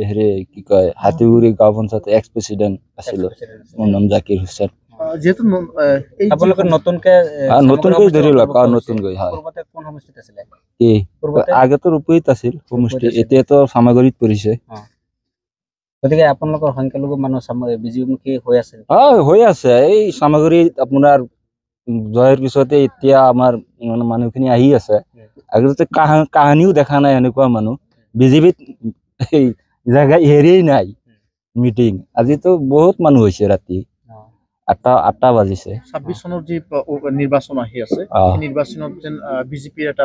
হেৰি কি কয় হাতীগুৰি গাঁও পঞ্চায়ত এক্স প্ৰেচিডেণ্ট আছিল মোৰ নাম জাকিৰ হুছেইন যেহেতু আপোনালোকে নতুনকে নতুনকৈ ধৰিলক নতুনকৈ হয় পূৰ্বতে কোন সমষ্টিত আছিলে কি পূৰ্বতে আগেতো ৰূপহীত আছিল সমষ্টি এতিয়াতো চামাগুৰিত পৰিছে গতিকে আপোনালোকৰ সংখ্যালঘু মানুহ বিজয়মুখী হৈ আছে হৈ আছে এই চামাগুৰিত আপোনাৰ জয়ৰ পিছতে এতিয়া আমাৰ মানুহখিনি আহি আছে আগতে কাহানিও দেখা নাই এনেকুৱা মানুহ বিজেপিত এই জেগা হেৰিয়েই নাই মিটিং আজিতো বহুত মানুহ হৈছে ৰাতি 8টা বাজিছে 26 চনৰ যি নিৰ্বাচন আহি আছে এই নিৰ্বাচনত যেন বিজেপিৰ এটা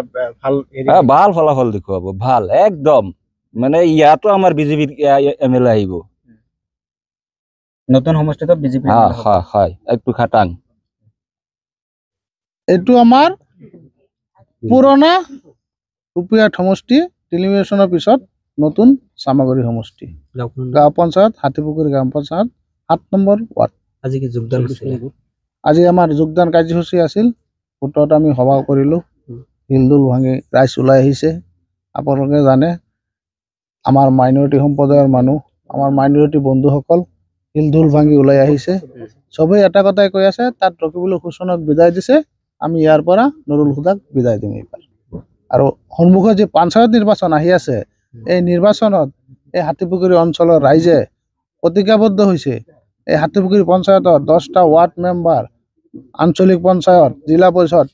ভাল ফলাফল দেখুৱাব ভাল একদম মানে ইয়াতো আমাৰ বিজেপিৰ এমএলএ আহিব নতুন সমষ্টিত বিজেপি হয় একটু খাটাং এইটো আমাৰ পুৰণা ৰূপহীয়াত সমষ্টি টেলিভিশ্যনৰ পিছত নতুন চামাগুৰি সমষ্টি গাঁও পঞ্চায়ত হাতীপুখুৰী গ্ৰাম পঞ্চায়ত 7 নম্বৰ ৱাৰ্ড আজি কি যোগদান আজি আমাৰ যোগদান কাৰ্যসূচী আছিল ভোটত আমি সভা কৰিলোঁ হিলদুল ভাঙি ৰাইজ ওলাই আহিছে আপোনালোকে জানে আমাৰ মাইনৰিটি সম্প্ৰদায়ৰ মানুহ আমাৰ মাইনৰিটি বন্ধুসকল হিলদুল ভাঙি ওলাই আহিছে চবেই এটা কথাই কৈ আছে তাত ৰকিবুল হুছেইনক বিদায় দিছে আমি ইয়াৰ পৰা নুৰুল হুদাক বিদায় দিম এইবাৰ আৰু সন্মুখত যে পঞ্চায়ত নিৰ্বাচন আহি আছে এই নিৰ্বাচনত এই হাতীপুখুৰী অঞ্চলৰ ৰাইজে প্ৰতিজ্ঞাবদ্ধ হৈছে এই হাতীপুখুৰী পঞ্চায়তৰ 10টা ৱাৰ্ড মেম্বাৰ আঞ্চলিক পঞ্চায়ত জিলা পৰিষদ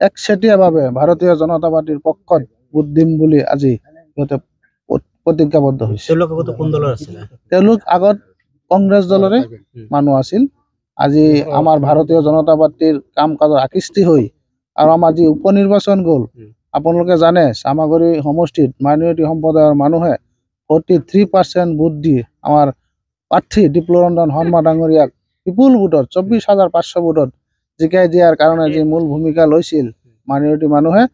একচেটিয়াভাৱে ভাৰতীয় জনতা পাৰ্টিৰ পক্ষত ভোট দিম বুলি আজি সিহঁতে প্ৰতিজ্ঞাবদ্ধ হৈছে তেওঁলোক আগত কংগ্ৰেছ দলৰে মানুহ আছিল আজি আমাৰ ভাৰতীয় জনতা পাৰ্টিৰ কাম কাজৰ আকৃষ্টি হৈ আৰু আমাৰ যি উপ নিৰ্বাচন গ'ল আপোনালোকে জানে চামাগুৰি সমষ্টিত মাইনৰিটি সম্প্ৰদায়ৰ মানুহে 43% ভোট দি আমাৰ প্ৰাৰ্থী ডিপ্লৰঞ্জন শৰ্মা ডাঙৰীয়াক বিপুল ভোটত 24,500 ভোটত জিকাই দিয়াৰ কাৰণে যি মূল ভূমিকা লৈছিল মাইনৰিটি মানুহে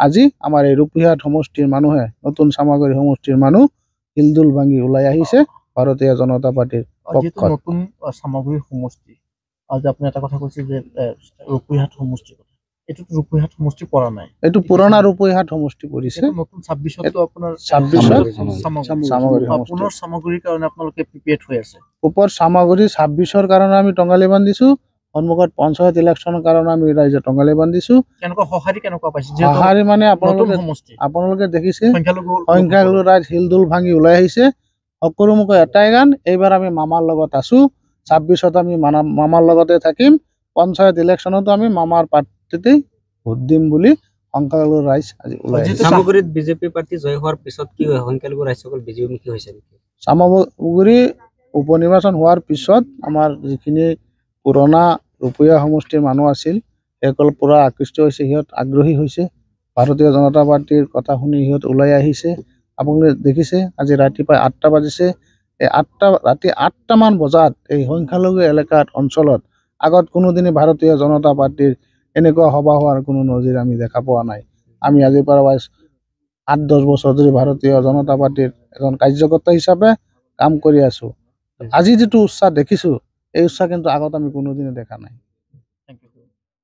আজি আমাৰ এই ৰূপহীয়াত সমষ্টিৰ মানুহে নতুন চামাগুৰি সমষ্টিৰ মানুহ হিলদুল ভাঙি ওলাই আহিছে ভাৰতীয় জনতা পাৰ্টিৰ পক্ষত নতুন চামাগুৰি সমষ্টি আজি আপুনি এটা কথা কৈছে যে ৰূপহীয়াত সমষ্টি এইটো ৰূপহীয়াত সমষ্টি পৰা নাই এইটো পুৰণা ৰূপহীয়াত সমষ্টি পৰিছে নতুন 26ত আপোনাৰ 26 চামাগুৰিৰ কাৰণে আপোনালোকে প্ৰিপেয়াৰ্ড হৈ আছে ওপৰ চামাগুৰি 26ৰ কাৰণে আমি টঙালি বান্ধিছো সন্মুখত পঞ্চায়ত ইলেকশ্যনৰ কাৰণে আমি ৰাইজে টঙালি বান্ধিছো কেনেকুৱা সহাৰি কেনেকুৱা পাইছে সহাৰি মানে আপোনালোকে দেখিছে সংখ্যালঘু ৰাইজ হিলদুল ভাঙি ওলাই আহিছে সকলো মুখ এটাই গান এইবাৰ আমি মামাৰ লগত আছো 26ত আমি মামাৰ লগতে থাকিম পঞ্চায়ত ইলেকশ্যনতো আমি মামাৰ পাৰ্টিতে ভোট দিম বুলি সংখ্যালঘু ৰাইজ আজি ওলাই আহিছে চামাগুৰিত বিজেপি পাৰ্টি জয় হোৱাৰ পিছত কি হয় সংখ্যালঘু ৰাইজসকল বিজয়মুখী হৈছে নেকি চামাগুৰি উপ নিৰ্বাচন হোৱাৰ পিছত আমাৰ যিখিনি পুৰণা ৰূপহীয়া সমষ্টিৰ মানুহ আছিল সেইসকল পুৰা আকৃষ্ট হৈছে সিহঁত আগ্ৰহী হৈছে ভাৰতীয় জনতা পাৰ্টিৰ কথা শুনি সিহঁত ওলাই আহিছে আপোনালোকে দেখিছে আজি ৰাতিপুৱা 8টা বাজিছে এই ৰাতি 8টামান বজাত এই সংখ্যালঘু এলেকাত অঞ্চলত আগত কোনোদিনে ভাৰতীয় জনতা পাৰ্টিৰ এনেকুৱা সভা হোৱাৰ কোনো নজিৰ আমি দেখা পোৱা নাই আমি আজিৰ পৰা 8-10 বছৰ ধৰি ভাৰতীয় জনতা পাৰ্টিৰ এজন কাৰ্যকৰ্তা হিচাপে কাম কৰি আছো আজি যিটো উৎসাহ দেখিছো এই উৎসাহ কিন্তু আগত আমি কোনোদিনে দেখা নাই